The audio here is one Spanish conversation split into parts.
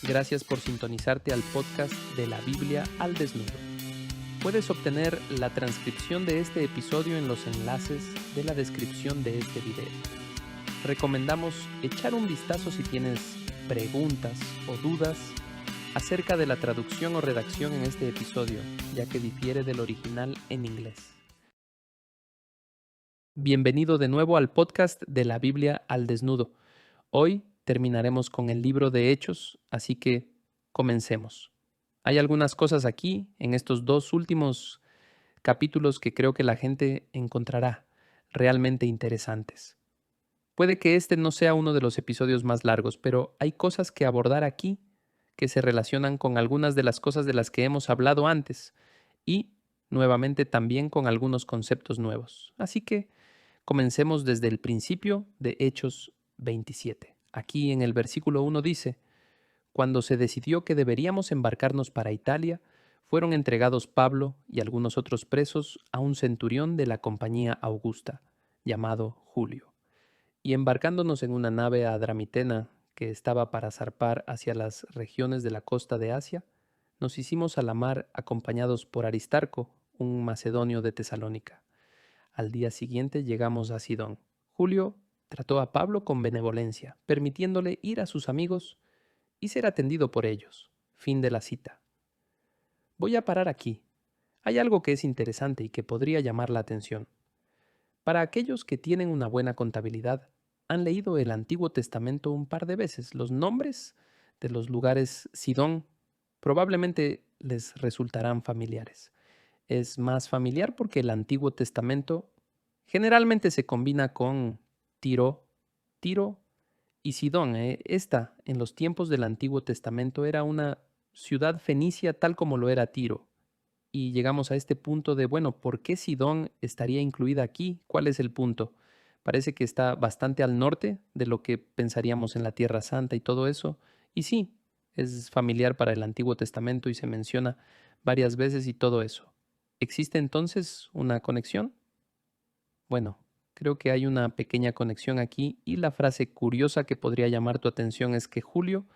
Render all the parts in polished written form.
Gracias por sintonizarte al podcast de la Biblia al desnudo. Puedes obtener la transcripción de este episodio en los enlaces de la descripción de este video. Recomendamos echar un vistazo si tienes preguntas o dudas acerca de la traducción o redacción en este episodio, ya que difiere del original en inglés. Bienvenido de nuevo al podcast de la Biblia al desnudo. Hoy terminaremos con el libro de Hechos, así que comencemos. Hay algunas cosas aquí en estos dos últimos capítulos que creo que la gente encontrará realmente interesantes. Puede que este no sea uno de los episodios más largos, pero hay cosas que abordar aquí que se relacionan con algunas de las cosas de las que hemos hablado antes y, nuevamente, también con algunos conceptos nuevos. Así que comencemos desde el principio de Hechos 27. Aquí en el versículo 1 dice: Cuando se decidió que deberíamos embarcarnos para Italia, fueron entregados Pablo y algunos otros presos a un centurión de la compañía Augusta, llamado Julio. Y embarcándonos en una nave adramitena que estaba para zarpar hacia las regiones de la costa de Asia, nos hicimos a la mar acompañados por Aristarco, un macedonio de Tesalónica. Al día siguiente llegamos a Sidón. Julio trató a Pablo con benevolencia, permitiéndole ir a sus amigos y ser atendido por ellos. Fin de la cita. Voy a parar aquí. Hay algo que es interesante y que podría llamar la atención. Para aquellos que tienen una buena contabilidad, han leído el Antiguo Testamento un par de veces. Los nombres de los lugares Sidón probablemente les resultarán familiares. Es más familiar porque el Antiguo Testamento generalmente se combina con Tiro y Sidón. Esta, en los tiempos del Antiguo Testamento, era una ciudad fenicia tal como lo era Tiro. Y llegamos a este punto de, bueno, ¿por qué Sidón estaría incluida aquí? ¿Cuál es el punto? Parece que está bastante al norte de lo que pensaríamos en la Tierra Santa y todo eso. Y sí, es familiar para el Antiguo Testamento y se menciona varias veces y todo eso. ¿Existe entonces una conexión? Bueno, creo que hay una pequeña conexión aquí y la frase curiosa que podría llamar tu atención es que Julio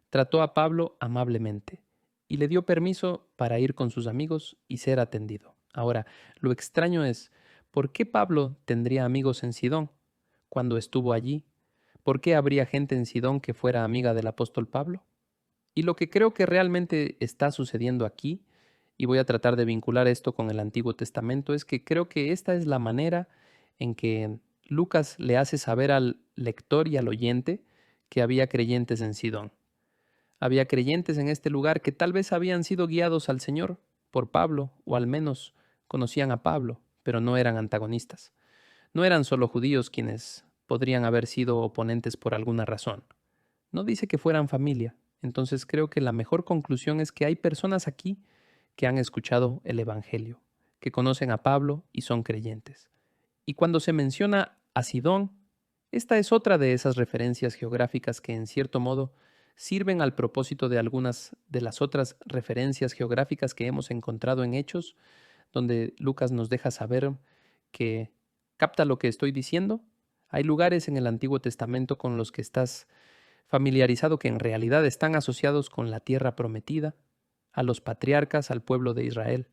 trató a Pablo amablemente y le dio permiso para ir con sus amigos y ser atendido. Ahora, lo extraño es, ¿por qué Pablo tendría amigos en Sidón cuando estuvo allí? ¿Por qué habría gente en Sidón que fuera amiga del apóstol Pablo? Y lo que creo que realmente está sucediendo aquí, y voy a tratar de vincular esto con el Antiguo Testamento, es que creo que esta es la manera en que Lucas le hace saber al lector y al oyente que había creyentes en Sidón. Había creyentes en este lugar que tal vez habían sido guiados al Señor por Pablo, o al menos conocían a Pablo, pero no eran antagonistas. No eran solo judíos quienes podrían haber sido oponentes por alguna razón. No dice que fueran familia. Entonces creo que la mejor conclusión es que hay personas aquí que han escuchado el Evangelio, que conocen a Pablo y son creyentes. Y cuando se menciona a Sidón, esta es otra de esas referencias geográficas que en cierto modo sirven al propósito de algunas de las otras referencias geográficas que hemos encontrado en Hechos, donde Lucas nos deja saber que capta lo que estoy diciendo. Hay lugares en el Antiguo Testamento con los que estás familiarizado que en realidad están asociados con la tierra prometida, a los patriarcas, al pueblo de Israel,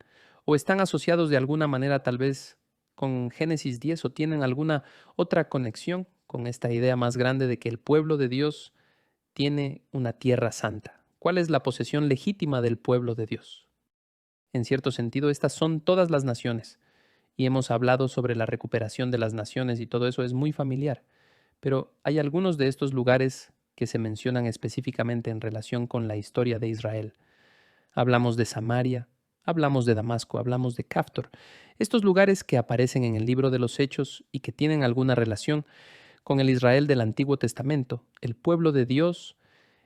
o están asociados de alguna manera tal vez con Génesis 10 o tienen alguna otra conexión con esta idea más grande de que el pueblo de Dios tiene una tierra santa. ¿Cuál es la posesión legítima del pueblo de Dios? En cierto sentido, estas son todas las naciones, y hemos hablado sobre la recuperación de las naciones y todo eso es muy familiar, pero hay algunos de estos lugares que se mencionan específicamente en relación con la historia de Israel. Hablamos de Samaria, hablamos de Damasco, hablamos de Caftor, estos lugares que aparecen en el libro de los Hechos y que tienen alguna relación con el Israel del Antiguo Testamento, el pueblo de Dios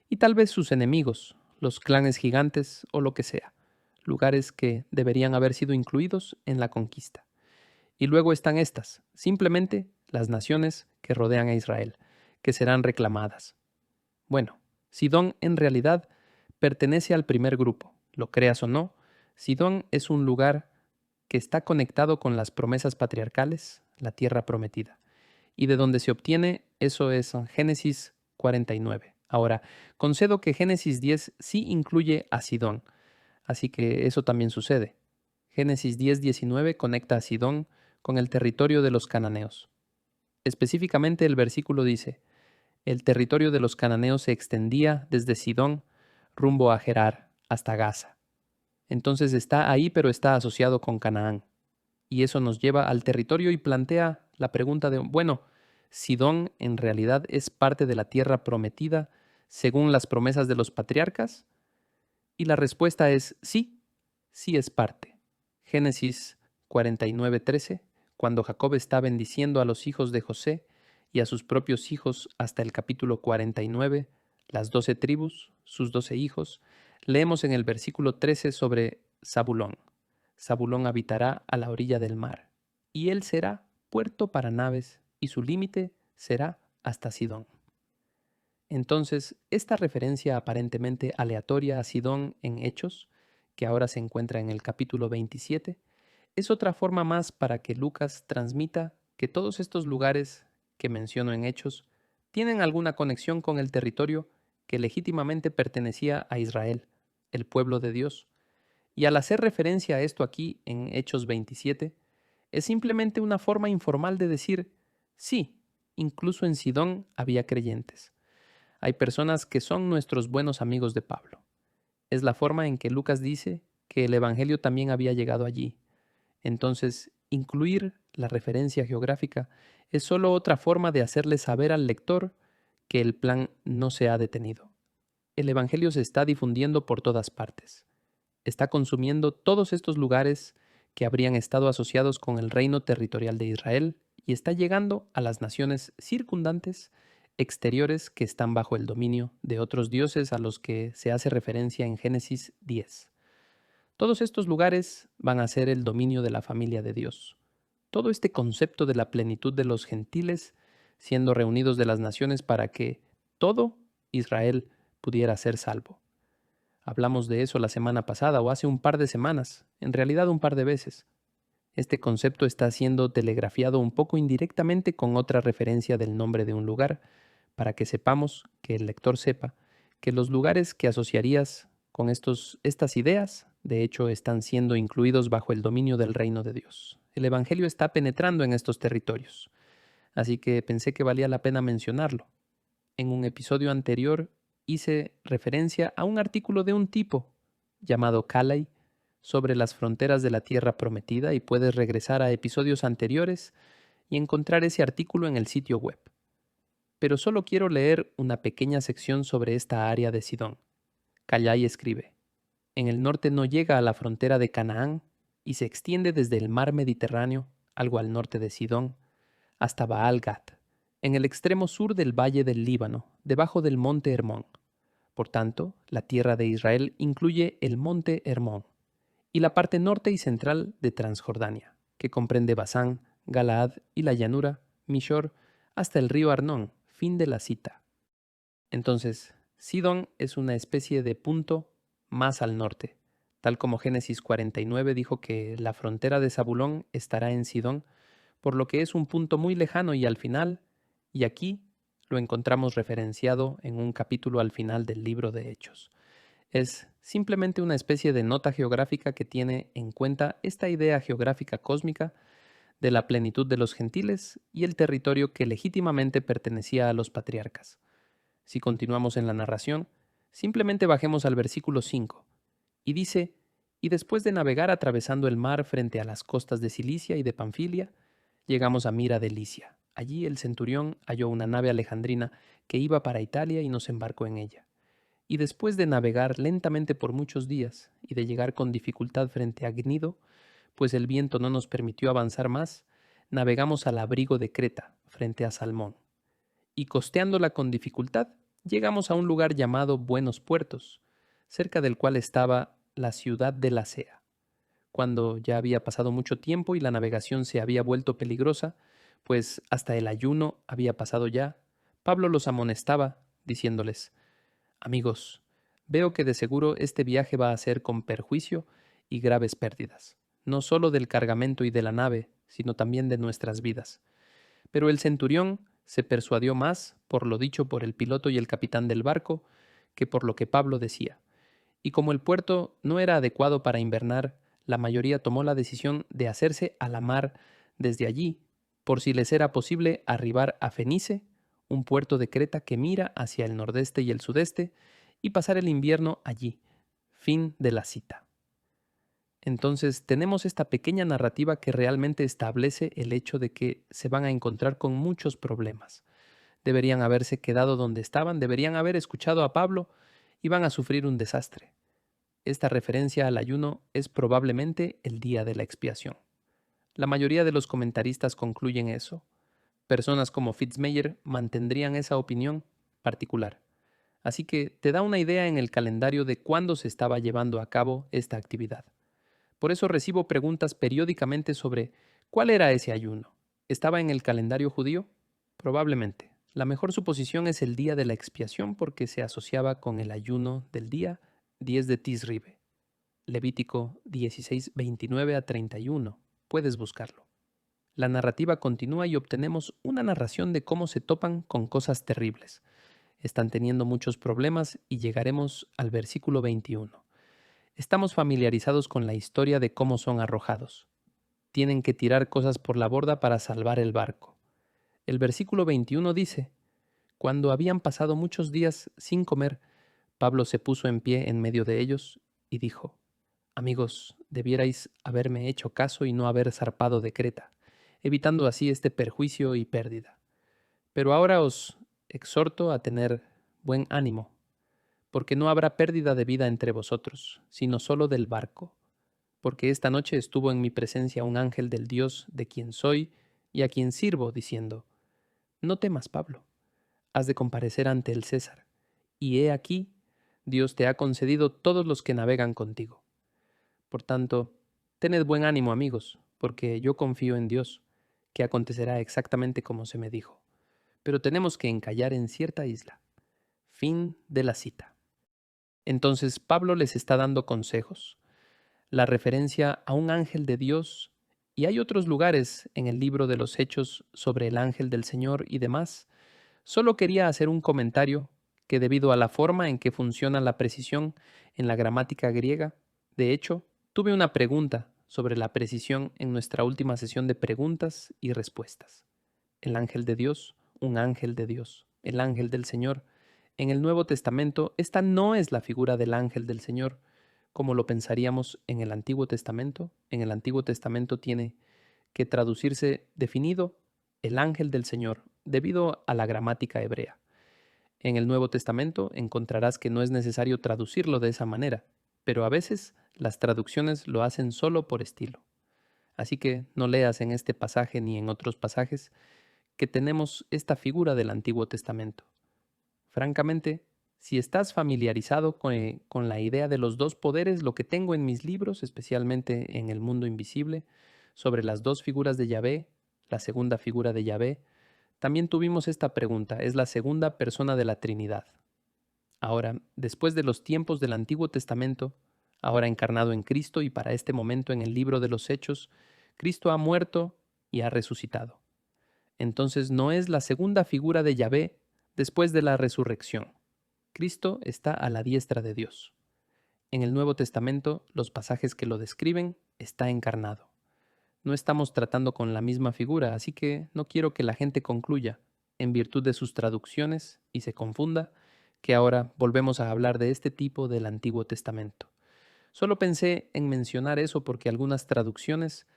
y tal vez sus enemigos, los clanes gigantes o lo que sea, lugares que deberían haber sido incluidos en la conquista. Y luego están estas, simplemente las naciones que rodean a Israel, que serán reclamadas. Bueno, Sidón en realidad pertenece al primer grupo, lo creas o no. Sidón es un lugar que está conectado con las promesas patriarcales, la tierra prometida, y de donde se obtiene eso es Génesis 49. Ahora, concedo que Génesis 10 sí incluye a Sidón, así que eso también sucede. Génesis 10:19 conecta a Sidón con el territorio de los cananeos. Específicamente el versículo dice, el territorio de los cananeos se extendía desde Sidón rumbo a Gerar hasta Gaza. Entonces está ahí, pero está asociado con Canaán. Y eso nos lleva al territorio y plantea la pregunta de, bueno, ¿Sidón en realidad es parte de la tierra prometida según las promesas de los patriarcas? Y la respuesta es sí, sí es parte. Génesis 49:13, cuando Jacob está bendiciendo a los hijos de José y a sus propios hijos hasta el capítulo 49, las 12 tribus, sus 12 hijos, leemos en el versículo 13 sobre Zabulón. Zabulón habitará a la orilla del mar, y él será puerto para naves, y su límite será hasta Sidón. Entonces, esta referencia aparentemente aleatoria a Sidón en Hechos, que ahora se encuentra en el capítulo 27, es otra forma más para que Lucas transmita que todos estos lugares que menciono en Hechos tienen alguna conexión con el territorio que legítimamente pertenecía a Israel, el pueblo de Dios. Y al hacer referencia a esto aquí en Hechos 27, es simplemente una forma informal de decir, sí, incluso en Sidón había creyentes. Hay personas que son nuestros buenos amigos de Pablo. Es la forma en que Lucas dice que el Evangelio también había llegado allí. Entonces, incluir la referencia geográfica es solo otra forma de hacerle saber al lector que el plan no se ha detenido. El Evangelio se está difundiendo por todas partes. Está consumiendo todos estos lugares que habrían estado asociados con el reino territorial de Israel y está llegando a las naciones circundantes exteriores que están bajo el dominio de otros dioses a los que se hace referencia en Génesis 10. Todos estos lugares van a ser el dominio de la familia de Dios. Todo este concepto de la plenitud de los gentiles siendo reunidos de las naciones para que todo Israel pudiera ser salvo. Hablamos de eso la semana pasada o hace un par de semanas, en realidad un par de veces. Este concepto está siendo telegrafiado un poco indirectamente con otra referencia del nombre de un lugar, para que sepamos, que el lector sepa, que los lugares que asociarías con estas ideas, de hecho, están siendo incluidos bajo el dominio del reino de Dios. El Evangelio está penetrando en estos territorios, así que pensé que valía la pena mencionarlo. En un episodio anterior hice referencia a un artículo de un tipo llamado Calais sobre las fronteras de la tierra prometida y puedes regresar a episodios anteriores y encontrar ese artículo en el sitio web. Pero solo quiero leer una pequeña sección sobre esta área de Sidón. Calais escribe, en el norte no llega a la frontera de Canaán y se extiende desde el mar Mediterráneo, algo al norte de Sidón, hasta Baal-Gad, en el extremo sur del valle del Líbano, debajo del monte Hermón. Por tanto, la tierra de Israel incluye el monte Hermón y la parte norte y central de Transjordania, que comprende Basán, Galaad y la llanura, Mishor, hasta el río Arnón, fin de la cita. Entonces, Sidón es una especie de punto más al norte, tal como Génesis 49 dijo que la frontera de Zabulón estará en Sidón, por lo que es un punto muy lejano y al final, y aquí lo encontramos referenciado en un capítulo al final del libro de Hechos. Es simplemente una especie de nota geográfica que tiene en cuenta esta idea geográfica cósmica de la plenitud de los gentiles y el territorio que legítimamente pertenecía a los patriarcas. Si continuamos en la narración, simplemente bajemos al versículo 5, y dice, y después de navegar atravesando el mar frente a las costas de Cilicia y de Panfilia, llegamos a Mira de Licia. Allí el centurión halló una nave alejandrina que iba para Italia y nos embarcó en ella. Y después de navegar lentamente por muchos días y de llegar con dificultad frente a Gnido, pues el viento no nos permitió avanzar más, navegamos al abrigo de Creta, frente a Salmón. Y costeándola con dificultad, llegamos a un lugar llamado Buenos Puertos, cerca del cual estaba la ciudad de Lasea. Cuando ya había pasado mucho tiempo y la navegación se había vuelto peligrosa, pues hasta el ayuno había pasado ya, Pablo los amonestaba, diciéndoles, amigos, veo que de seguro este viaje va a ser con perjuicio y graves pérdidas, no solo del cargamento y de la nave, sino también de nuestras vidas. Pero el centurión se persuadió más por lo dicho por el piloto y el capitán del barco que por lo que Pablo decía. Y como el puerto no era adecuado para invernar, la mayoría tomó la decisión de hacerse a la mar desde allí, por si les era posible arribar a Fenice, un puerto de Creta que mira hacia el nordeste y el sudeste, y pasar el invierno allí. Fin de la cita. Entonces tenemos esta pequeña narrativa que realmente establece el hecho de que se van a encontrar con muchos problemas. Deberían haberse quedado donde estaban, deberían haber escuchado a Pablo y van a sufrir un desastre. Esta referencia al ayuno es probablemente el día de la expiación. La mayoría de los comentaristas concluyen eso. Personas como Fitzmayer mantendrían esa opinión particular. Así que te da una idea en el calendario de cuándo se estaba llevando a cabo esta actividad. Por eso recibo preguntas periódicamente sobre ¿cuál era ese ayuno? ¿Estaba en el calendario judío? Probablemente. La mejor suposición es el día de la expiación porque se asociaba con el ayuno del día 10 de Tisribe. Levítico 16, 29 a 31. Puedes buscarlo. La narrativa continúa y obtenemos una narración de cómo se topan con cosas terribles. Están teniendo muchos problemas y llegaremos al versículo 21. Estamos familiarizados con la historia de cómo son arrojados. Tienen que tirar cosas por la borda para salvar el barco. El versículo 21 dice, cuando habían pasado muchos días sin comer, Pablo se puso en pie en medio de ellos y dijo, amigos, debierais haberme hecho caso y no haber zarpado de Creta, evitando así este perjuicio y pérdida. Pero ahora os exhorto a tener buen ánimo, porque no habrá pérdida de vida entre vosotros, sino solo del barco, porque esta noche estuvo en mi presencia un ángel del Dios de quien soy y a quien sirvo, diciendo, no temas, Pablo, has de comparecer ante el César, y he aquí, Dios te ha concedido todos los que navegan contigo. Por tanto, tened buen ánimo, amigos, porque yo confío en Dios, que acontecerá exactamente como se me dijo. Pero tenemos que encallar en cierta isla. Fin de la cita. Entonces Pablo les está dando consejos. La referencia a un ángel de Dios, y hay otros lugares en el libro de los Hechos sobre el ángel del Señor y demás. Solo quería hacer un comentario que debido a la forma en que funciona la precisión en la gramática griega, de hecho, tuve una pregunta sobre la precisión en nuestra última sesión de preguntas y respuestas. El ángel de Dios, un ángel de Dios, el ángel del Señor. En el Nuevo Testamento, esta no es la figura del ángel del Señor, como lo pensaríamos en el Antiguo Testamento. En el Antiguo Testamento tiene que traducirse definido el ángel del Señor, debido a la gramática hebrea. En el Nuevo Testamento encontrarás que no es necesario traducirlo de esa manera, pero a veces las traducciones lo hacen solo por estilo. Así que no leas en este pasaje ni en otros pasajes que tenemos esta figura del Antiguo Testamento. Francamente, si estás familiarizado con la idea de los dos poderes, lo que tengo en mis libros, especialmente en El Mundo Invisible, sobre las dos figuras de Yahvé, la segunda figura de Yahvé, también tuvimos esta pregunta, es la segunda persona de la Trinidad. Ahora, después de los tiempos del Antiguo Testamento, ahora encarnado en Cristo y para este momento en el libro de los Hechos, Cristo ha muerto y ha resucitado. Entonces no es la segunda figura de Yahvé después de la resurrección. Cristo está a la diestra de Dios. En el Nuevo Testamento, los pasajes que lo describen, está encarnado. No estamos tratando con la misma figura, así que no quiero que la gente concluya, en virtud de sus traducciones, y se confunda, que ahora volvemos a hablar de este tipo del Antiguo Testamento. Solo pensé en mencionar eso porque algunas traducciones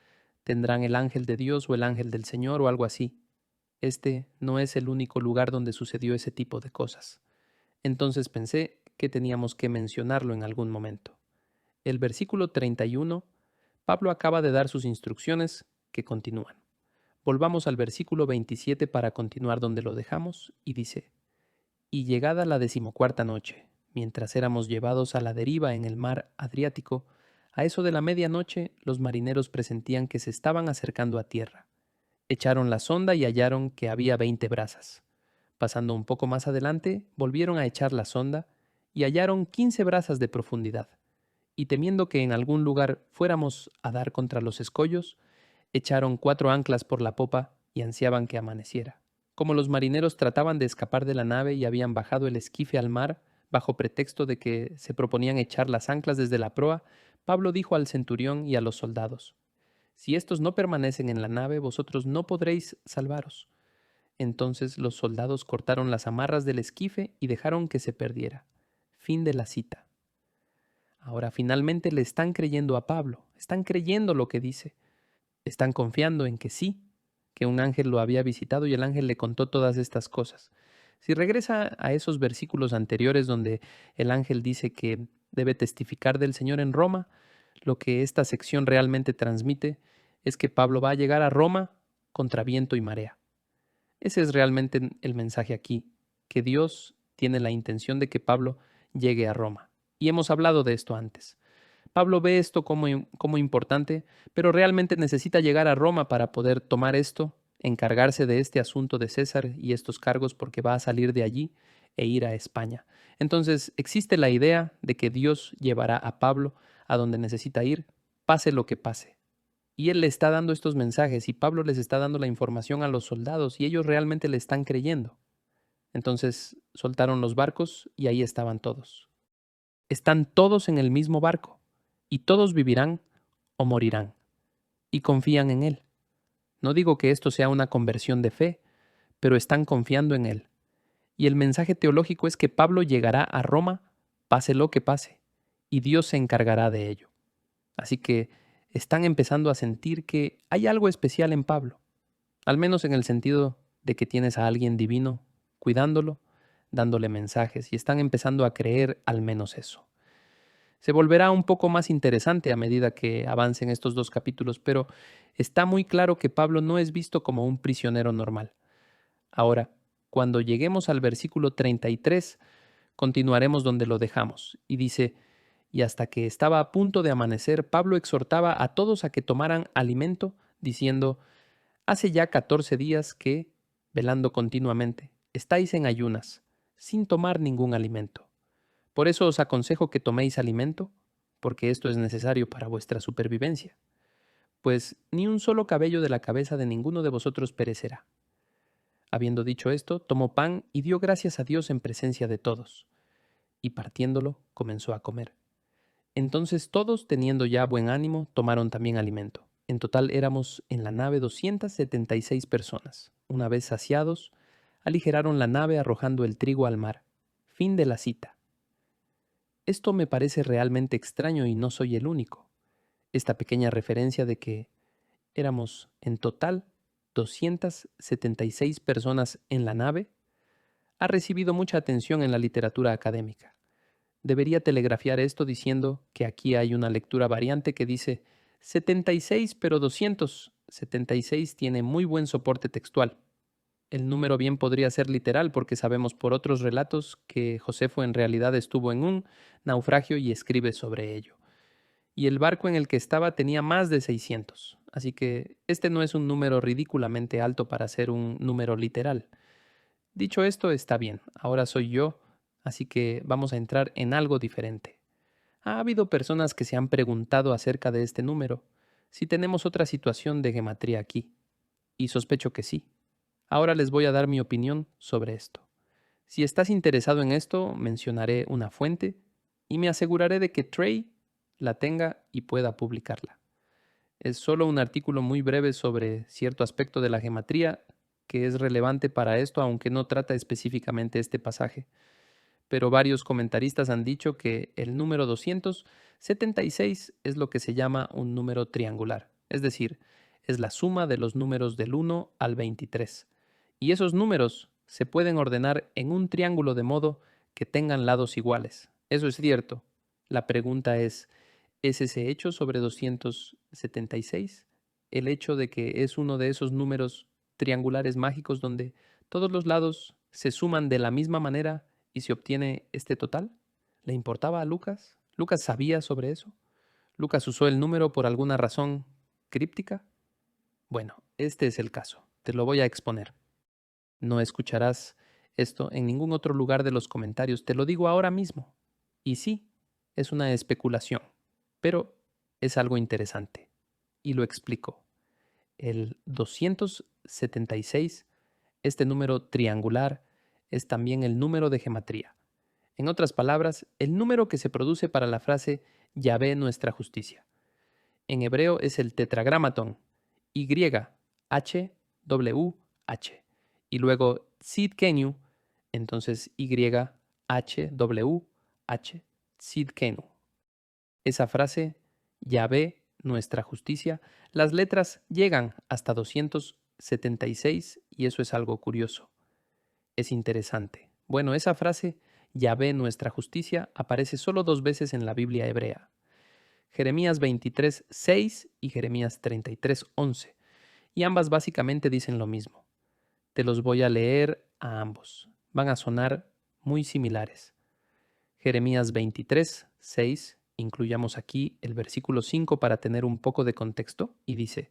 tendrán el ángel de Dios o el ángel del Señor o algo así. Este no es el único lugar donde sucedió ese tipo de cosas. Entonces pensé que teníamos que mencionarlo en algún momento. El versículo 31, Pablo acaba de dar sus instrucciones que continúan. Volvamos al versículo 27 para continuar donde lo dejamos, y dice, y llegada la 14ª noche, mientras éramos llevados a la deriva en el mar Adriático, a eso de la medianoche los marineros presentían que se estaban acercando a tierra. Echaron la sonda y hallaron que había 20 brazas. Pasando un poco más adelante, volvieron a echar la sonda y hallaron 15 brazas de profundidad. Y temiendo que en algún lugar fuéramos a dar contra los escollos, echaron 4 anclas por la popa y ansiaban que amaneciera. Como los marineros trataban de escapar de la nave y habían bajado el esquife al mar, bajo pretexto de que se proponían echar las anclas desde la proa, Pablo dijo al centurión y a los soldados: Si estos no permanecen en la nave, vosotros no podréis salvaros. Entonces los soldados cortaron las amarras del esquife y dejaron que se perdiera. Fin de la cita. Ahora finalmente le están creyendo a Pablo, están creyendo lo que dice, están confiando en que sí, que un ángel lo había visitado y el ángel le contó todas estas cosas. Si regresa a esos versículos anteriores donde el ángel dice que debe testificar del Señor en Roma, lo que esta sección realmente transmite es que Pablo va a llegar a Roma contra viento y marea. Ese es realmente el mensaje aquí, que Dios tiene la intención de que Pablo llegue a Roma. Y hemos hablado de esto antes. Pablo ve esto como importante, pero realmente necesita llegar a Roma para poder tomar esto, encargarse de este asunto de César y estos cargos porque va a salir de allí e ir a España. Entonces existe la idea de que Dios llevará a Pablo a donde necesita ir, pase lo que pase. Y él le está dando estos mensajes y Pablo les está dando la información a los soldados y ellos realmente le están creyendo. Entonces soltaron los barcos y ahí estaban todos. Están todos en el mismo barco y todos vivirán o morirán y confían en él. No digo que esto sea una conversión de fe, pero están confiando en él. Y el mensaje teológico es que Pablo llegará a Roma, pase lo que pase, y Dios se encargará de ello. Así que están empezando a sentir que hay algo especial en Pablo, al menos en el sentido de que tienes a alguien divino cuidándolo, dándole mensajes, y están empezando a creer al menos eso. Se volverá un poco más interesante a medida que avancen estos dos capítulos, pero está muy claro que Pablo no es visto como un prisionero normal. Ahora, cuando lleguemos al versículo 33, continuaremos donde lo dejamos, y dice: Y hasta que estaba a punto de amanecer, Pablo exhortaba a todos a que tomaran alimento, diciendo: Hace ya 14 días que, velando continuamente, estáis en ayunas, sin tomar ningún alimento. Por eso os aconsejo que toméis alimento, porque esto es necesario para vuestra supervivencia. Pues ni un solo cabello de la cabeza de ninguno de vosotros perecerá. Habiendo dicho esto, tomó pan y dio gracias a Dios en presencia de todos, y partiéndolo, comenzó a comer. Entonces todos, teniendo ya buen ánimo, tomaron también alimento. En total éramos en la nave 276 personas. Una vez saciados, aligeraron la nave arrojando el trigo al mar. Fin de la cita. Esto me parece realmente extraño y no soy el único. Esta pequeña referencia de que éramos en total 276 personas en la nave ha recibido mucha atención en la literatura académica. Debería telegrafiar esto diciendo que aquí hay una lectura variante que dice 76 pero 276 tiene muy buen soporte textual. El número bien podría ser literal porque sabemos por otros relatos que Josefo en realidad estuvo en un naufragio y escribe sobre ello. Y el barco en el que estaba tenía más de 600, así que este no es un número ridículamente alto para ser un número literal. Dicho esto, está bien, ahora soy yo, así que vamos a entrar en algo diferente. Ha habido personas que se han preguntado acerca de este número, si tenemos otra situación de gematría aquí, y sospecho que sí. Ahora les voy a dar mi opinión sobre esto. Si estás interesado en esto, mencionaré una fuente y me aseguraré de que Trey la tenga y pueda publicarla. Es solo un artículo muy breve sobre cierto aspecto de la gematría que es relevante para esto, aunque no trata específicamente este pasaje. Pero varios comentaristas han dicho que el número 276 es lo que se llama un número triangular, es decir, es la suma de los números del 1 al 23. Y esos números se pueden ordenar en un triángulo de modo que tengan lados iguales. Eso es cierto. La pregunta ¿es ese hecho sobre 276 el hecho de que es uno de esos números triangulares mágicos donde todos los lados se suman de la misma manera y se obtiene este total? ¿Le importaba a Lucas? ¿Lucas sabía sobre eso? ¿Lucas usó el número por alguna razón críptica? Bueno, este es el caso. Te lo voy a exponer. No escucharás esto en ningún otro lugar de los comentarios. Te lo digo ahora mismo. Y sí, es una especulación, pero es algo interesante. Y lo explico. El 276 Este número triangular es también el número de gematría. En otras palabras, el número que se produce para la frase Yahvé nuestra justicia. En hebreo es el tetragramatón, YHWH. Y luego Tzidkenu, entonces YHWH, Tzidkenu. Esa frase, Yahvé nuestra justicia, las letras llegan hasta 276 y eso es algo curioso. Es interesante. Bueno, esa frase, Yahvé nuestra justicia, aparece solo 2 veces en la Biblia hebrea. Jeremías 23:6 y Jeremías 33:11. Y ambas básicamente dicen lo mismo. Te los voy a leer a ambos. Van a sonar muy similares. Jeremías 23:6, incluyamos aquí el versículo 5 para tener un poco de contexto, y dice,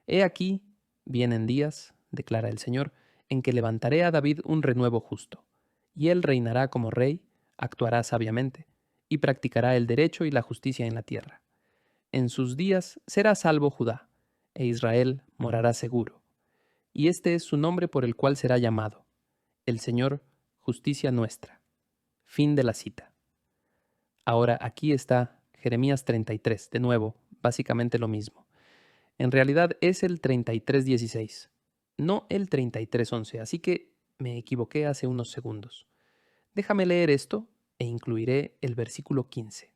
He aquí, vienen días, declara el Señor, en que levantaré a David un renuevo justo, y él reinará como rey, actuará sabiamente, y practicará el derecho y la justicia en la tierra. En sus días será salvo Judá, e Israel morará seguro. Y este es su nombre por el cual será llamado, el Señor, justicia nuestra. Fin de la cita. Ahora aquí está Jeremías 33, de nuevo, básicamente lo mismo. En realidad es el 33:16, no el 33:11, así que me equivoqué hace unos segundos. Déjame leer esto e incluiré el versículo 15.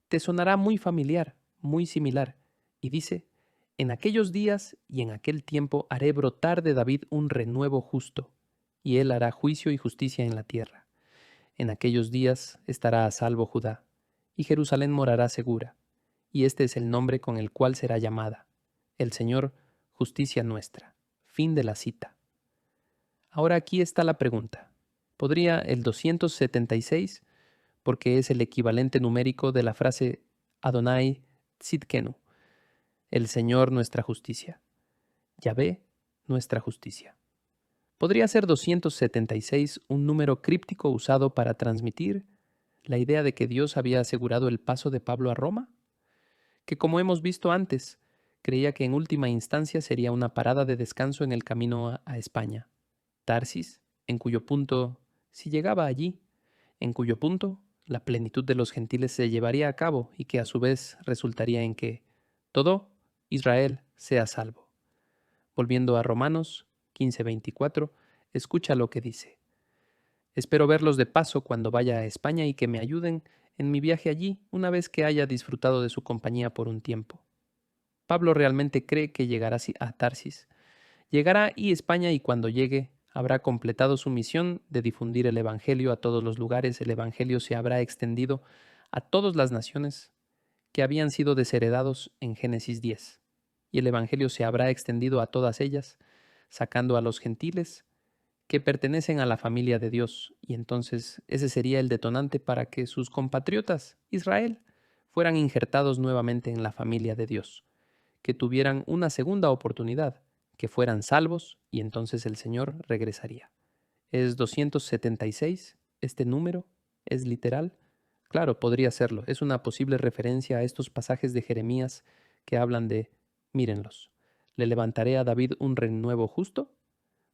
Te sonará muy familiar, muy similar, y dice, En aquellos días y en aquel tiempo haré brotar de David un renuevo justo, y él hará juicio y justicia en la tierra. En aquellos días estará a salvo Judá, y Jerusalén morará segura, y este es el nombre con el cual será llamada, el Señor, justicia nuestra. Fin de la cita. Ahora aquí está la pregunta. ¿Podría el 276, porque es el equivalente numérico de la frase Adonai Tzidkenu, el Señor nuestra justicia? Yahvé nuestra justicia. ¿Podría ser 276 un número críptico usado para transmitir la idea de que Dios había asegurado el paso de Pablo a Roma? Que como hemos visto antes, creía que en última instancia sería una parada de descanso en el camino a España, Tarsis, en cuyo punto, si llegaba allí, en cuyo punto la plenitud de los gentiles se llevaría a cabo y que a su vez resultaría en que todo Israel sea salvo. Volviendo a Romanos 15:24, escucha lo que dice. Espero verlos de paso cuando vaya a España y que me ayuden en mi viaje allí una vez que haya disfrutado de su compañía por un tiempo. Pablo realmente cree que llegará a Tarsis. Llegará a España y cuando llegue habrá completado su misión de difundir el Evangelio a todos los lugares. El Evangelio se habrá extendido a todas las naciones que habían sido desheredados en Génesis 10. Y el Evangelio se habrá extendido a todas ellas, sacando a los gentiles que pertenecen a la familia de Dios, y entonces ese sería el detonante para que sus compatriotas, Israel, fueran injertados nuevamente en la familia de Dios, que tuvieran una segunda oportunidad, que fueran salvos, y entonces el Señor regresaría. ¿Es 276 este número? ¿Es literal? Claro, podría serlo. Es una posible referencia a estos pasajes de Jeremías que hablan de, mírenlos, ¿le levantaré a David un renuevo justo?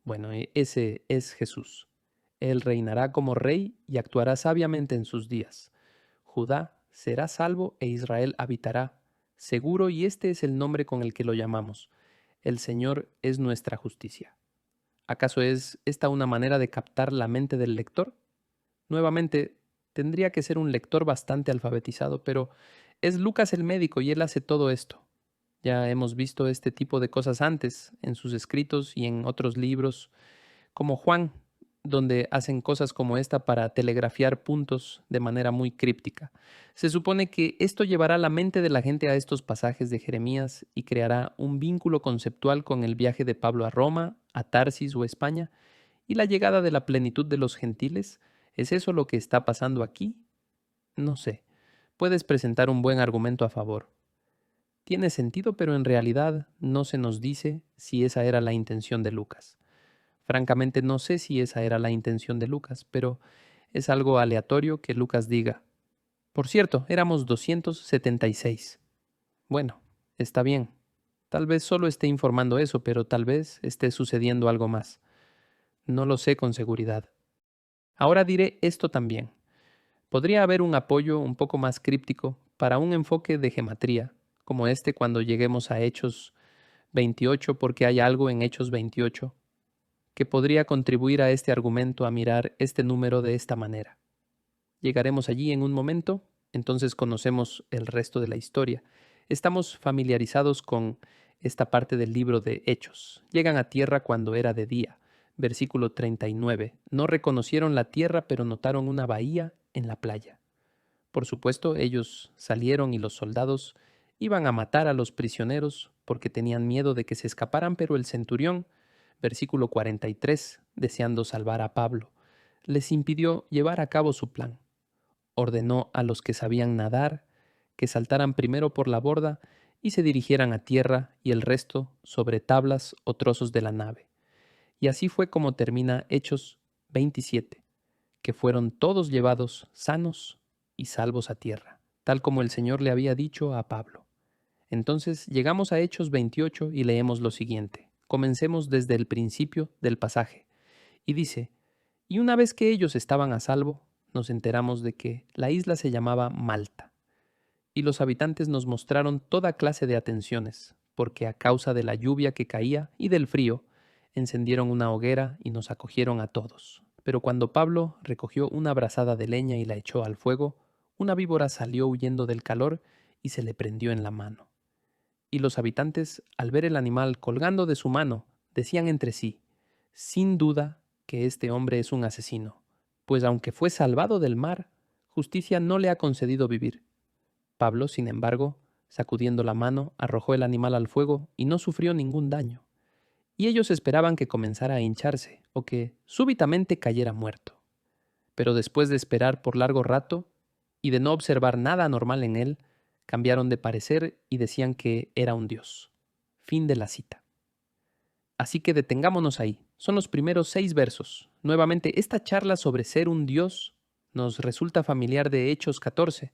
Bueno, ese es Jesús. Él reinará como rey y actuará sabiamente en sus días. Judá será salvo e Israel habitará seguro, y este es el nombre con el que lo llamamos. El Señor es nuestra justicia. ¿Acaso es esta una manera de captar la mente del lector? Nuevamente, tendría que ser un lector bastante alfabetizado, pero es Lucas el médico y él hace todo esto. Ya hemos visto este tipo de cosas antes en sus escritos y en otros libros, como Juan, donde hacen cosas como esta para telegrafiar puntos de manera muy críptica. Se supone que esto llevará la mente de la gente a estos pasajes de Jeremías y creará un vínculo conceptual con el viaje de Pablo a Roma, a Tarsis o España, y la llegada de la plenitud de los gentiles. ¿Es eso lo que está pasando aquí? No sé. Puedes presentar un buen argumento a favor. Tiene sentido, pero en realidad no se nos dice si esa era la intención de Lucas. Francamente no sé si esa era la intención de Lucas, pero es algo aleatorio que Lucas diga. Por cierto, éramos 276. Bueno, está bien. Tal vez solo esté informando eso, pero tal vez esté sucediendo algo más. No lo sé con seguridad. Ahora diré esto también. Podría haber un apoyo un poco más críptico para un enfoque de gematría, como este cuando lleguemos a Hechos 28, porque hay algo en Hechos 28 que podría contribuir a este argumento a mirar este número de esta manera. Llegaremos allí en un momento, entonces conocemos el resto de la historia. Estamos familiarizados con esta parte del libro de Hechos. Llegan a tierra cuando era de día. Versículo 39. No reconocieron la tierra, pero notaron una bahía en la playa. Por supuesto, ellos salieron y los soldados iban a matar a los prisioneros porque tenían miedo de que se escaparan, pero el centurión, versículo 43, deseando salvar a Pablo, les impidió llevar a cabo su plan. Ordenó a los que sabían nadar que saltaran primero por la borda y se dirigieran a tierra y el resto sobre tablas o trozos de la nave. Y así fue como termina Hechos 27, que fueron todos llevados sanos y salvos a tierra, tal como el Señor le había dicho a Pablo. Entonces llegamos a Hechos 28 y leemos lo siguiente. Comencemos desde el principio del pasaje. Y dice, y una vez que ellos estaban a salvo, nos enteramos de que la isla se llamaba Malta. Y los habitantes nos mostraron toda clase de atenciones, porque a causa de la lluvia que caía y del frío, encendieron una hoguera y nos acogieron a todos. Pero cuando Pablo recogió una brazada de leña y la echó al fuego, una víbora salió huyendo del calor y se le prendió en la mano. Y los habitantes, al ver el animal colgando de su mano, decían entre sí, sin duda que este hombre es un asesino, pues aunque fue salvado del mar, justicia no le ha concedido vivir. Pablo, sin embargo, sacudiendo la mano, arrojó el animal al fuego y no sufrió ningún daño. Y ellos esperaban que comenzara a hincharse o que súbitamente cayera muerto. Pero después de esperar por largo rato y de no observar nada anormal en él, cambiaron de parecer y decían que era un dios. Fin de la cita. Así que detengámonos ahí. Son los primeros 6 versos. Nuevamente, esta charla sobre ser un dios nos resulta familiar de Hechos 14,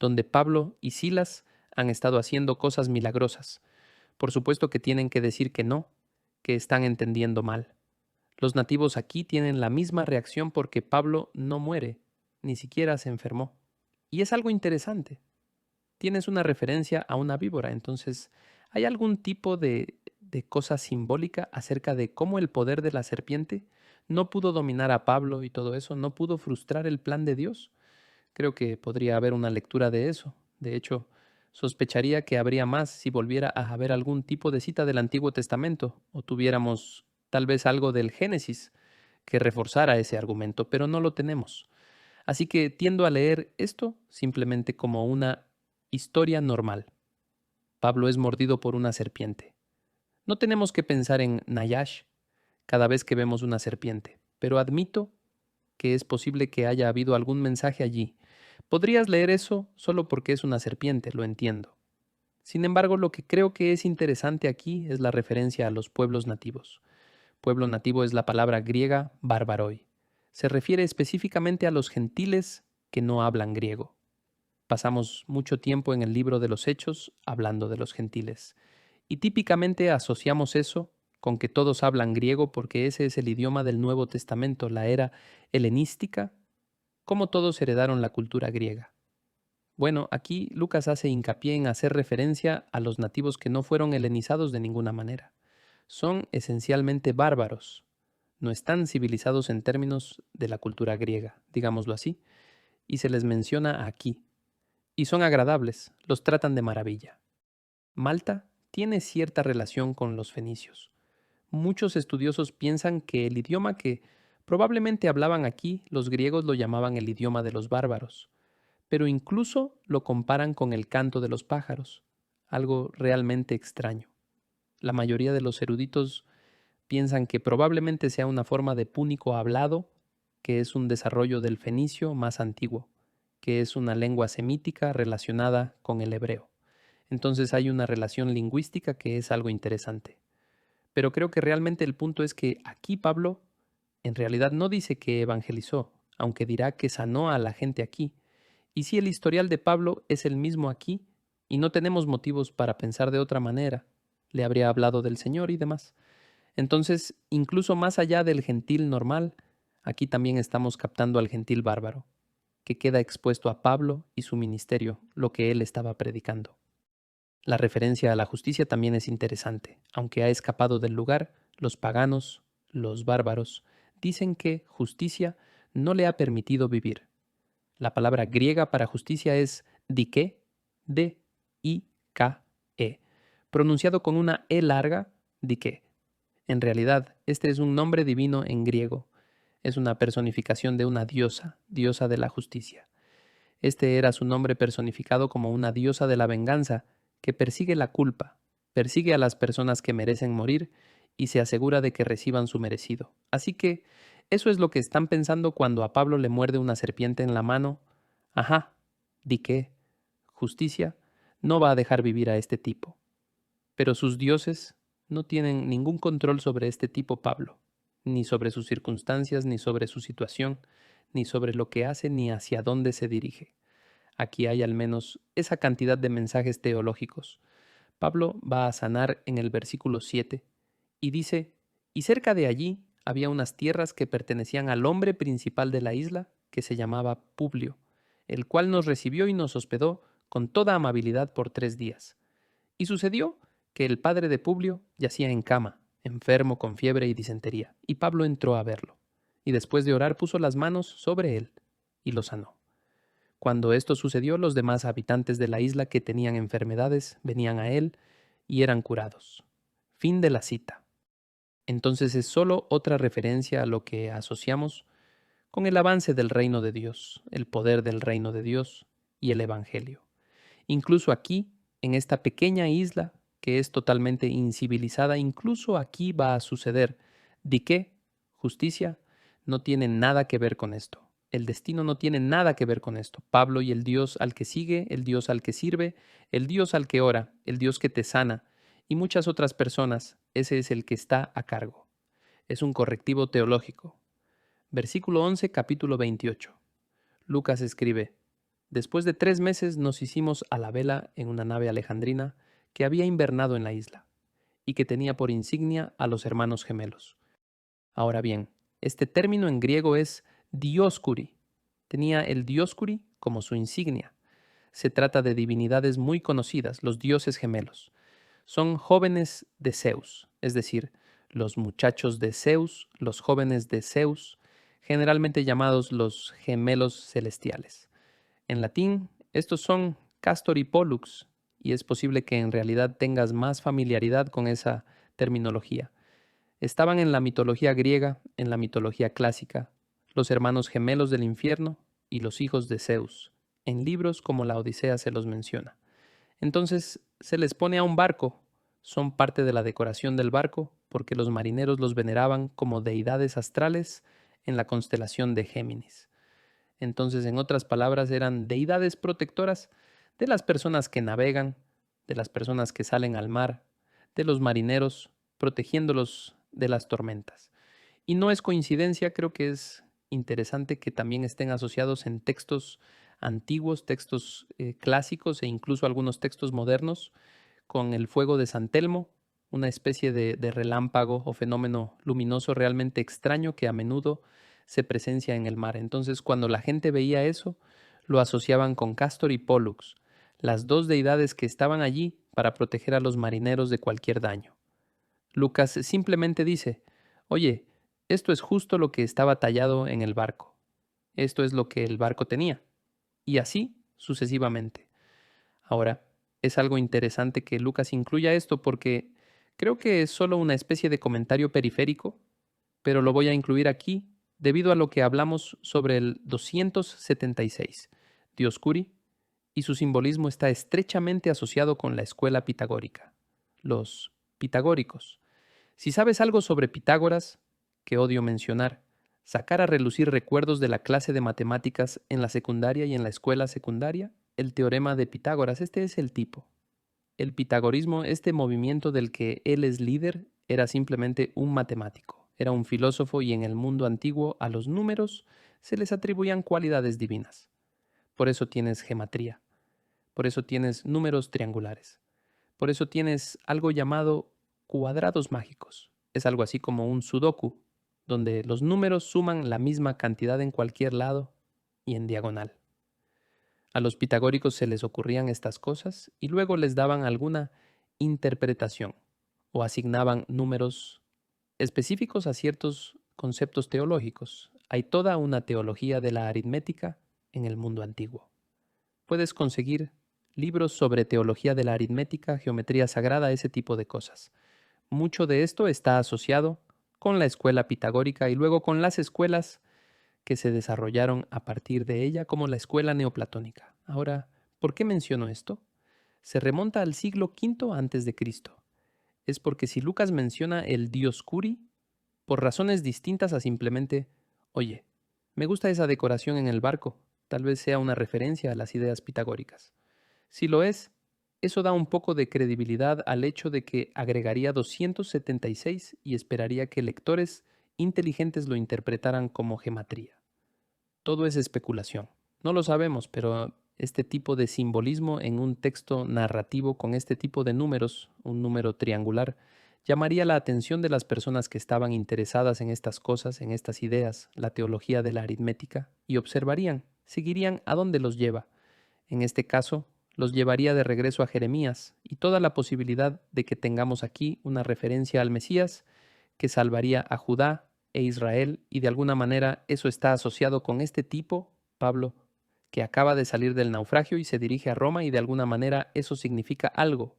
donde Pablo y Silas han estado haciendo cosas milagrosas. Por supuesto que tienen que decir que no, que están entendiendo mal. Los nativos aquí tienen la misma reacción porque Pablo no muere, ni siquiera se enfermó. Y es algo interesante. Tienes una referencia a una víbora, entonces, ¿hay algún tipo de cosa simbólica acerca de cómo el poder de la serpiente no pudo dominar a Pablo y todo eso, no pudo frustrar el plan de Dios? Creo que podría haber una lectura de eso. De hecho, sospecharía que habría más si volviera a haber algún tipo de cita del Antiguo Testamento o tuviéramos tal vez algo del Génesis que reforzara ese argumento, pero no lo tenemos. Así que tiendo a leer esto simplemente como una historia normal. Pablo es mordido por una serpiente. No tenemos que pensar en Nayash cada vez que vemos una serpiente, pero admito que es posible que haya habido algún mensaje allí. Podrías leer eso solo porque es una serpiente, lo entiendo. Sin embargo, lo que creo que es interesante aquí es la referencia a los pueblos nativos. Pueblo nativo es la palabra griega barbaroi. Se refiere específicamente a los gentiles que no hablan griego. Pasamos mucho tiempo en el libro de los Hechos hablando de los gentiles. Y típicamente asociamos eso con que todos hablan griego porque ese es el idioma del Nuevo Testamento, la era helenística, como todos heredaron la cultura griega. Bueno, aquí Lucas hace hincapié en hacer referencia a los nativos que no fueron helenizados de ninguna manera. Son esencialmente bárbaros, no están civilizados en términos de la cultura griega, digámoslo así, y se les menciona aquí. Y son agradables, los tratan de maravilla. Malta tiene cierta relación con los fenicios. Muchos estudiosos piensan que el idioma que probablemente hablaban aquí, los griegos lo llamaban el idioma de los bárbaros, pero incluso lo comparan con el canto de los pájaros, algo realmente extraño. La mayoría de los eruditos piensan que probablemente sea una forma de púnico hablado, que es un desarrollo del fenicio más antiguo, que es una lengua semítica relacionada con el hebreo. Entonces hay una relación lingüística que es algo interesante. Pero creo que realmente el punto es que aquí Pablo en realidad no dice que evangelizó, aunque dirá que sanó a la gente aquí. Y si el historial de Pablo es el mismo aquí, y no tenemos motivos para pensar de otra manera, le habría hablado del Señor y demás. Entonces, incluso más allá del gentil normal, aquí también estamos captando al gentil bárbaro, que queda expuesto a Pablo y su ministerio, lo que él estaba predicando. La referencia a la justicia también es interesante. Aunque ha escapado del lugar, los paganos, los bárbaros, dicen que justicia no le ha permitido vivir. La palabra griega para justicia es dike, D-I-K-E, pronunciado con una E larga, dike. En realidad, este es un nombre divino en griego. Es una personificación de una diosa, diosa de la justicia. Este era su nombre personificado como una diosa de la venganza que persigue la culpa, persigue a las personas que merecen morir y se asegura de que reciban su merecido. Así que eso es lo que están pensando cuando a Pablo le muerde una serpiente en la mano. Ajá, di que justicia no va a dejar vivir a este tipo. Pero sus dioses no tienen ningún control sobre este tipo Pablo, ni sobre sus circunstancias, ni sobre su situación, ni sobre lo que hace, ni hacia dónde se dirige. Aquí hay al menos esa cantidad de mensajes teológicos. Pablo va a sanar en el versículo 7 y dice, y cerca de allí había unas tierras que pertenecían al hombre principal de la isla, que se llamaba Publio, el cual nos recibió y nos hospedó con toda amabilidad por 3 días. Y sucedió que el padre de Publio yacía en cama, enfermo con fiebre y disentería, y Pablo entró a verlo, y después de orar puso las manos sobre él y lo sanó. Cuando esto sucedió, los demás habitantes de la isla que tenían enfermedades venían a él y eran curados. Fin de la cita. Entonces es solo otra referencia a lo que asociamos con el avance del reino de Dios, el poder del reino de Dios y el Evangelio. Incluso aquí, en esta pequeña isla que es totalmente incivilizada, incluso aquí va a suceder. ¿De qué? Justicia no tiene nada que ver con esto. El destino no tiene nada que ver con esto. Pablo y el Dios al que sigue, el Dios al que sirve, el Dios al que ora, el Dios que te sana y muchas otras personas, ese es el que está a cargo. Es un correctivo teológico. Versículo 11, capítulo 28. Lucas escribe, después de 3 meses nos hicimos a la vela en una nave alejandrina que había invernado en la isla y que tenía por insignia a los hermanos gemelos. Ahora bien, este término en griego es Dioscuri. Tenía el Dioscuri como su insignia. Se trata de divinidades muy conocidas, los dioses gemelos. Son jóvenes de Zeus, es decir, los muchachos de Zeus, los jóvenes de Zeus, generalmente llamados los gemelos celestiales. En latín, estos son Castor y Pollux, y es posible que en realidad tengas más familiaridad con esa terminología. Estaban en la mitología griega, en la mitología clásica, los hermanos gemelos del infierno y los hijos de Zeus. En libros como la Odisea se los menciona. Entonces se les pone a un barco. Son parte de la decoración del barco porque los marineros los veneraban como deidades astrales en la constelación de Géminis. Entonces, en otras palabras, eran deidades protectoras de las personas que navegan, de las personas que salen al mar, de los marineros, protegiéndolos de las tormentas. Y no es coincidencia, creo que es interesante que también estén asociados en textos antiguos, textos clásicos e incluso algunos textos modernos, con el fuego de San Telmo, una especie de relámpago o fenómeno luminoso realmente extraño que a menudo se presencia en el mar. Entonces, cuando la gente veía eso, lo asociaban con Castor y Pollux, las dos deidades que estaban allí para proteger a los marineros de cualquier daño. Lucas simplemente dice, oye, esto es justo lo que estaba tallado en el barco. Esto es lo que el barco tenía. Y así sucesivamente. Ahora, es algo interesante que Lucas incluya esto porque creo que es solo una especie de comentario periférico, pero lo voy a incluir aquí debido a lo que hablamos sobre el 276, Dioscuri, y su simbolismo está estrechamente asociado con la escuela pitagórica, los pitagóricos. Si sabes algo sobre Pitágoras, que odio mencionar, sacar a relucir recuerdos de la clase de matemáticas en la secundaria y en la escuela secundaria, el teorema de Pitágoras, este es el tipo. El pitagorismo, este movimiento del que él es líder, era simplemente un matemático, era un filósofo y en el mundo antiguo a los números se les atribuían cualidades divinas. Por eso tienes gematría, por eso tienes números triangulares, por eso tienes algo llamado cuadrados mágicos. Es algo así como un sudoku, donde los números suman la misma cantidad en cualquier lado y en diagonal. A los pitagóricos se les ocurrían estas cosas y luego les daban alguna interpretación o asignaban números específicos a ciertos conceptos teológicos. Hay toda una teología de la aritmética en el mundo antiguo. Puedes conseguir libros sobre teología de la aritmética, geometría sagrada, ese tipo de cosas. Mucho de esto está asociado con la escuela pitagórica y luego con las escuelas que se desarrollaron a partir de ella, como la escuela neoplatónica. Ahora, ¿por qué menciono esto? Se remonta al siglo V antes de Cristo. Es porque si Lucas menciona el Dioscuri, por razones distintas a simplemente, oye, me gusta esa decoración en el barco, tal vez sea una referencia a las ideas pitagóricas. Si lo es, eso da un poco de credibilidad al hecho de que agregaría 276 y esperaría que lectores inteligentes lo interpretaran como gematría. Todo es especulación. No lo sabemos, pero este tipo de simbolismo en un texto narrativo con este tipo de números, un número triangular, llamaría la atención de las personas que estaban interesadas en estas cosas, en estas ideas, la teología de la aritmética, y observarían, seguirían a dónde los lleva. En este caso, los llevaría de regreso a Jeremías y toda la posibilidad de que tengamos aquí una referencia al Mesías que salvaría a Judá e Israel, y de alguna manera eso está asociado con este tipo, Pablo, que acaba de salir del naufragio y se dirige a Roma, y de alguna manera eso significa algo.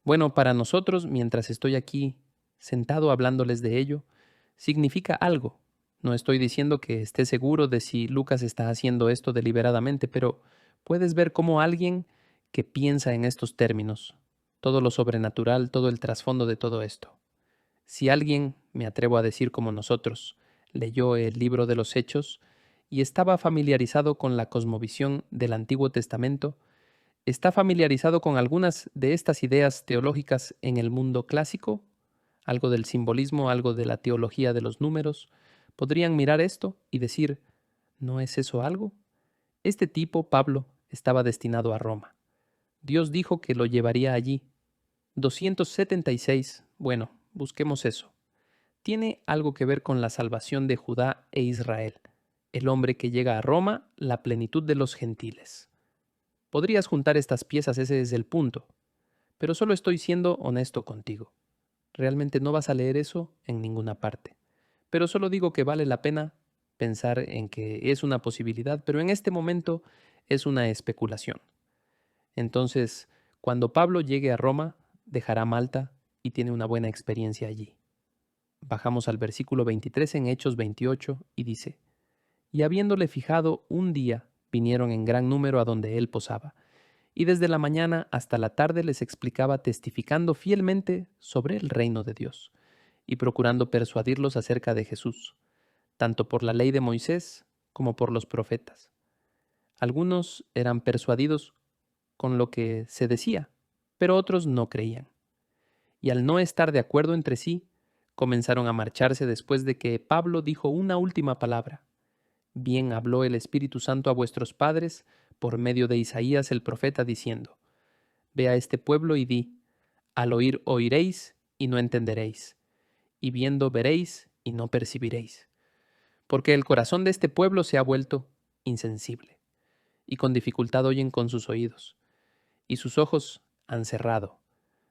Bueno, para nosotros, mientras estoy aquí sentado hablándoles de ello, significa algo. No estoy diciendo que esté seguro de si Lucas está haciendo esto deliberadamente, pero puedes ver cómo alguien que piensa en estos términos, todo lo sobrenatural, todo el trasfondo de todo esto. Si alguien, me atrevo a decir como nosotros, leyó el libro de los Hechos y estaba familiarizado con la cosmovisión del Antiguo Testamento, está familiarizado con algunas de estas ideas teológicas en el mundo clásico, algo del simbolismo, algo de la teología de los números, podrían mirar esto y decir, ¿no es eso algo? Este tipo, Pablo, estaba destinado a Roma. Dios dijo que lo llevaría allí. 276, bueno, busquemos eso. Tiene algo que ver con la salvación de Judá e Israel, el hombre que llega a Roma, la plenitud de los gentiles. Podrías juntar estas piezas, ese es el punto, pero solo estoy siendo honesto contigo. Realmente no vas a leer eso en ninguna parte, pero solo digo que vale la pena pensar en que es una posibilidad, pero en este momento es una especulación. Entonces, cuando Pablo llegue a Roma, dejará Malta y tiene una buena experiencia allí. Bajamos al versículo 23 en Hechos 28 y dice, y habiéndole fijado un día, vinieron en gran número a donde él posaba, y desde la mañana hasta la tarde les explicaba testificando fielmente sobre el reino de Dios, y procurando persuadirlos acerca de Jesús, tanto por la ley de Moisés como por los profetas. Algunos eran persuadidos con lo que se decía, pero otros no creían. Y al no estar de acuerdo entre sí, comenzaron a marcharse después de que Pablo dijo una última palabra. Bien habló el Espíritu Santo a vuestros padres por medio de Isaías el profeta, diciendo, Ve a este pueblo y di, al oír oiréis y no entenderéis, y viendo veréis y no percibiréis. Porque el corazón de este pueblo se ha vuelto insensible, y con dificultad oyen con sus oídos, y sus ojos han cerrado,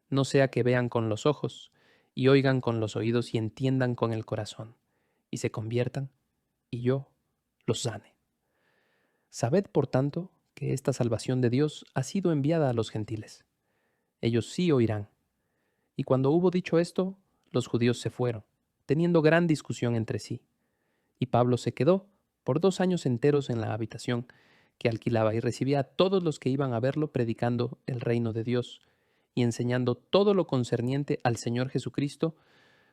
no sea que vean con los ojos, y oigan con los oídos y entiendan con el corazón, y se conviertan, y yo los sane. Sabed, por tanto, que esta salvación de Dios ha sido enviada a los gentiles. Ellos sí oirán. Y cuando hubo dicho esto, los judíos se fueron, teniendo gran discusión entre sí. Y Pablo se quedó por 2 años enteros en la habitación que alquilaba y recibía a todos los que iban a verlo predicando el reino de Dios y enseñando todo lo concerniente al Señor Jesucristo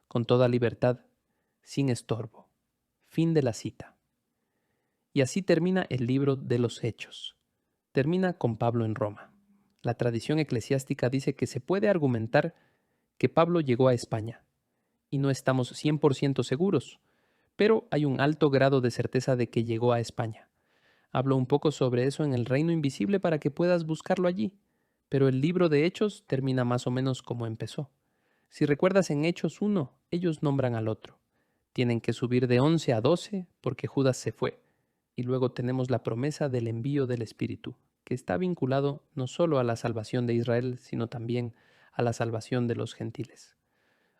con toda libertad, sin estorbo. Fin de la cita. Y así termina el libro de los Hechos. Termina con Pablo en Roma. La tradición eclesiástica dice que se puede argumentar que Pablo llegó a España, y no estamos 100% seguros, pero hay un alto grado de certeza de que llegó a España. Hablo un poco sobre eso en El Reino Invisible para que puedas buscarlo allí, pero el libro de Hechos termina más o menos como empezó. Si recuerdas en Hechos 1, ellos nombran al otro. Tienen que subir de 11 a 12 porque Judas se fue. Y luego tenemos la promesa del envío del Espíritu, que está vinculado no solo a la salvación de Israel, sino también a la salvación de los gentiles.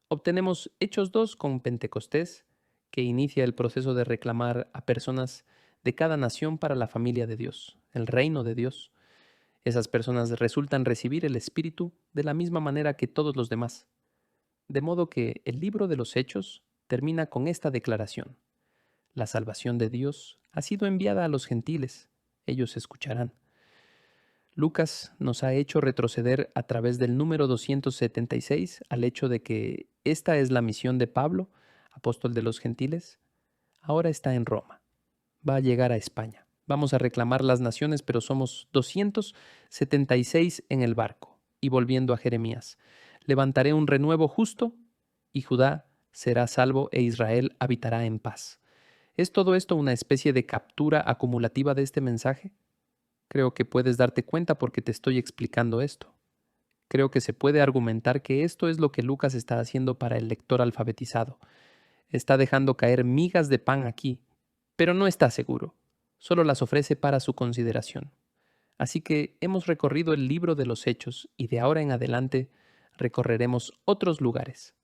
Obtenemos Hechos 2 con Pentecostés, que inicia el proceso de reclamar a personas de cada nación para la familia de Dios, el reino de Dios. Esas personas resultan recibir el Espíritu de la misma manera que todos los demás. De modo que el libro de los Hechos termina con esta declaración: la salvación de Dios ha sido enviada a los gentiles, ellos escucharán. Lucas nos ha hecho retroceder a través del número 276 al hecho de que esta es la misión de Pablo, apóstol de los gentiles. Ahora está en Roma. Va a llegar a España. Vamos a reclamar las naciones, pero somos 276 en el barco. Y volviendo a Jeremías, levantaré un renuevo justo y Judá será salvo e Israel habitará en paz. ¿Es todo esto una especie de captura acumulativa de este mensaje? Creo que puedes darte cuenta porque te estoy explicando esto. Creo que se puede argumentar que esto es lo que Lucas está haciendo para el lector alfabetizado. Está dejando caer migas de pan aquí, pero no está seguro. Solo las ofrece para su consideración. Así que hemos recorrido el libro de los Hechos y de ahora en adelante recorreremos otros lugares.